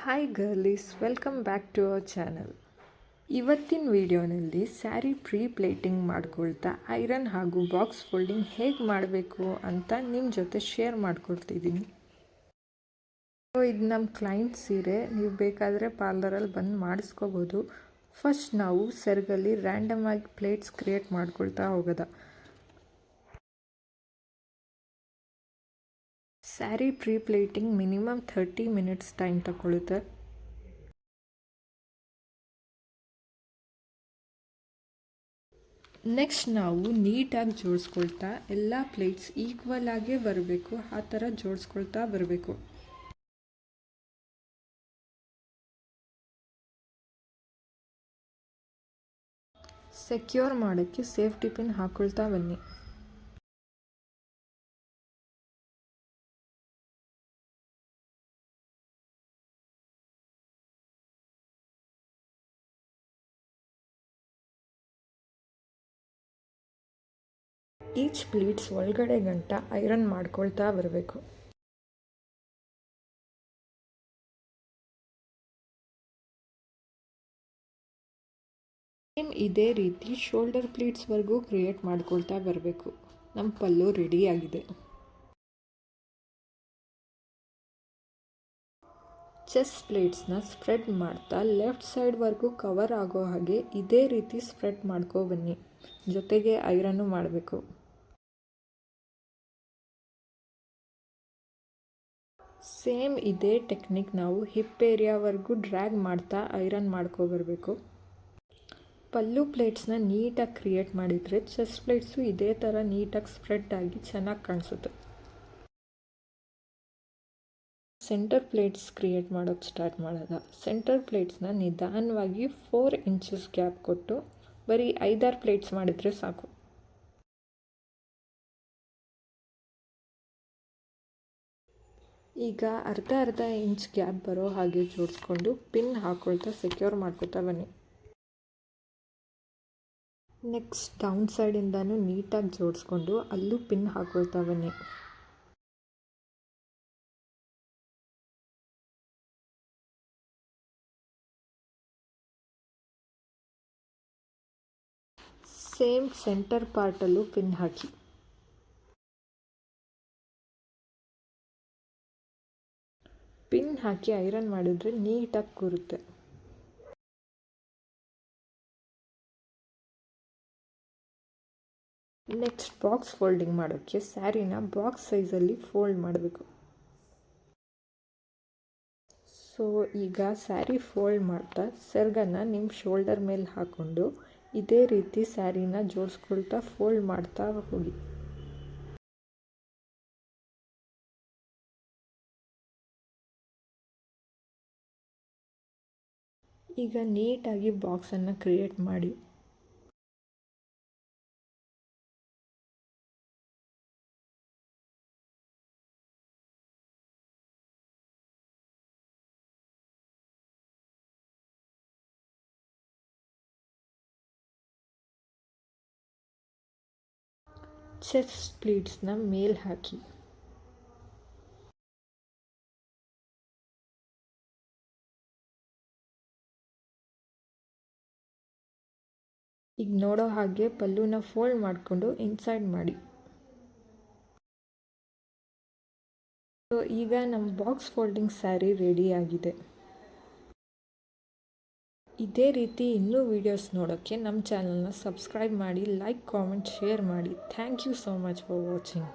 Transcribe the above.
Hi girlies, welcome back to our channel. ಇವತ್ತಿನ ವಿಡಿಯೋನಲ್ಲಿ sari pre pleating ಮಾಡ್ಕೊಳ್ತಾ ಐರನ್ ಹಾಗೂ ಬಾಕ್ಸ್ ಫೋಲ್ಡಿಂಗ್ ಹೇಗೆ ಮಾಡಬೇಕು ಅಂತ ನಿಮ್ಮ ಜೊತೆ ಶೇರ್ ಮಾಡ್ಕೊಳ್ತಿದ್ದೀನಿ. ಇದು ನಮ್ಮ ಕ್ಲೈಂಟ್ ಸೀರೆ, ನೀವು ಬೇಕಾದರೆ ಪಾರ್ಲರಲ್ಲಿ ಬಂದು ಮಾಡಿಸ್ಕೋಬೋದು. ಫಸ್ಟ್ ನಾವು ಸೆರಗಲ್ಲಿ ರ್ಯಾಂಡಮ್ ಆಗಿ ಪ್ಲೇಟ್ಸ್ ಕ್ರಿಯೇಟ್ ಮಾಡ್ಕೊಳ್ತಾ ಹೋಗೋದ. Sari pre pleating minimum 30 minutes time ತಗೊಳ್ಳುತ್ತೆ. ನೆಕ್ಸ್ಟ್ ನಾವು ನೀಟಾಗಿ ಜೋಡಿಸ್ಕೊಳ್ತಾ ಎಲ್ಲ ಪ್ಲೇಟ್ಸ್ ಈಕ್ವಲ್ ಆಗೇ ಬರಬೇಕು, ಆ ಥರ ಜೋಡಿಸ್ಕೊಳ್ತಾ ಬರಬೇಕು. ಸೆಕ್ಯೂರ್ ಮಾಡೋಕ್ಕೆ ಸೇಫ್ಟಿ ಪಿನ್ ಹಾಕೊಳ್ತಾ ಬನ್ನಿ. ಈಚ್ ಪ್ಲೀಟ್ಸ್ ಒಳಗಡೆ ಗಂಟ ಐರನ್ ಮಾಡ್ಕೊಳ್ತಾ ಬರಬೇಕು. ಸೇಮ್ ಇದೇ ರೀತಿ ಶೋಲ್ಡರ್ ಪ್ಲೀಟ್ಸ್ವರೆಗೂ ಕ್ರಿಯೇಟ್ ಮಾಡ್ಕೊಳ್ತಾ ಬರಬೇಕು. ನಮ್ಮ ಪಲ್ಲು ರೆಡಿಯಾಗಿದೆ. ಚೆಸ್ಟ್ ಪ್ಲೇಟ್ಸ್ನ ಸ್ಪ್ರೆಡ್ ಮಾಡ್ತಾ ಲೆಫ್ಟ್ ಸೈಡ್ವರೆಗೂ ಕವರ್ ಆಗೋ ಹಾಗೆ ಇದೇ ರೀತಿ ಸ್ಪ್ರೆಡ್ ಮಾಡ್ಕೊ ಬನ್ನಿ. ಜೊತೆಗೆ ಐರನ್ನು ಮಾಡಬೇಕು. ಸೇಮ್ ಇದೇ ಟೆಕ್ನಿಕ್ ನಾವು ಹಿಪ್ ಏರಿಯಾವರೆಗೂ ಡ್ರ್ಯಾಗ್ ಮಾಡ್ತಾ ಐರನ್ ಮಾಡ್ಕೊಬರಬೇಕು. ಪಲ್ಲು ಪ್ಲೇಟ್ಸ್ನ ನೀಟಾಗಿ ಕ್ರಿಯೇಟ್ ಮಾಡಿದರೆ ಚೆಸ್ಟ್ ಪ್ಲೇಟ್ಸು ಇದೇ ಥರ ನೀಟಾಗಿ ಸ್ಪ್ರೆಡ್ ಆಗಿ ಚೆನ್ನಾಗಿ ಕಾಣಿಸುತ್ತೆ. ಸೆಂಟರ್ ಪ್ಲೇಟ್ಸ್ ಕ್ರಿಯೇಟ್ ಮಾಡೋಕ್ಕೆ ಸ್ಟಾರ್ಟ್ ಮಾಡೋದ. ಸೆಂಟರ್ ಪ್ಲೇಟ್ಸ್ನ ನಿಧಾನವಾಗಿ 4 ಇಂಚಸ್ ಗ್ಯಾಪ್ ಕೊಟ್ಟು ಬರೀ 5-6 ಪ್ಲೇಟ್ಸ್ ಮಾಡಿದರೆ ಸಾಕು. ಈಗ ಅರ್ಧ ಇಂಚ್ ಗ್ಯಾಪ್ ಬರೋ ಹಾಗೆ ಜೋಡಿಸ್ಕೊಂಡು ಪಿನ್ ಹಾಕ್ಕೊಳ್ತಾ ಸೆಕ್ಯೂರ್ ಮಾಡ್ಕೊತಾ ಬನ್ನಿ. ನೆಕ್ಸ್ಟ್ ಡೌನ್ ಸೈಡಿಂದನೂ ನೀಟಾಗಿ ಜೋಡಿಸ್ಕೊಂಡು ಅಲ್ಲೂ ಪಿನ್ ಹಾಕ್ಕೊಳ್ತಾ ಬನ್ನಿ. ಸೇಮ್ ಸೆಂಟರ್ ಪಾರ್ಟಲ್ಲೂ ಪಿನ್ ಹಾಕಿ. ಪಿನ್ ಹಾಕಿ ಐರನ್ ಮಾಡಿದ್ರೆ ನೀಟಾಗಿ ಕೂರುತ್ತೆ. ನೆಕ್ಸ್ಟ್ ಬಾಕ್ಸ್ ಫೋಲ್ಡಿಂಗ್ ಮಾಡೋಕ್ಕೆ ಸ್ಯಾರಿನ ಬಾಕ್ಸ್ ಸೈಜಲ್ಲಿ ಫೋಲ್ಡ್ ಮಾಡಬೇಕು. ಸೊ ಈಗ ಸ್ಯಾರಿ ಫೋಲ್ಡ್ ಮಾಡ್ತಾ ಸೆರಗನ್ನು ನಿಮ್ಮ ಶೋಲ್ಡರ್ ಮೇಲೆ ಹಾಕ್ಕೊಂಡು ಇದೇ ರೀತಿ ಸ್ಯಾರಿನ ಜೋಡಿಸ್ಕೊಳ್ತಾ ಫೋಲ್ಡ್ ಮಾಡ್ತಾ ಹೋಗಿ. ಈಗ ನೀಟಾಗಿ ಬಾಕ್ಸನ್ನು ಕ್ರಿಯೇಟ್ ಮಾಡಿ. ಚೆಸ್ಟ್ ಪ್ಲೀಟ್ಸ್ನ ಮೇಲೆ ಹಾಕಿ. ಈಗ ನೋಡೋ ಹಾಗೆ ಪಲ್ಲುನ ಫೋಲ್ಡ್ ಮಾಡಿಕೊಂಡು ಇನ್ಸೈಡ್ ಮಾಡಿ. ಸೊ ಈಗ ನಮ್ಮ ಬಾಕ್ಸ್ ಫೋಲ್ಡಿಂಗ್ ಸ್ಯಾರಿ ರೆಡಿಯಾಗಿದೆ. ಇದೇ ರೀತಿ ಇನ್ನೂ ವೀಡಿಯೋಸ್ ನೋಡೋಕ್ಕೆ ನಮ್ಮ ಚಾನಲ್ನ ಸಬ್ಸ್ಕ್ರೈಬ್ ಮಾಡಿ, ಲೈಕ್, ಕಾಮೆಂಟ್, ಶೇರ್ ಮಾಡಿ. Thank you so much for watching.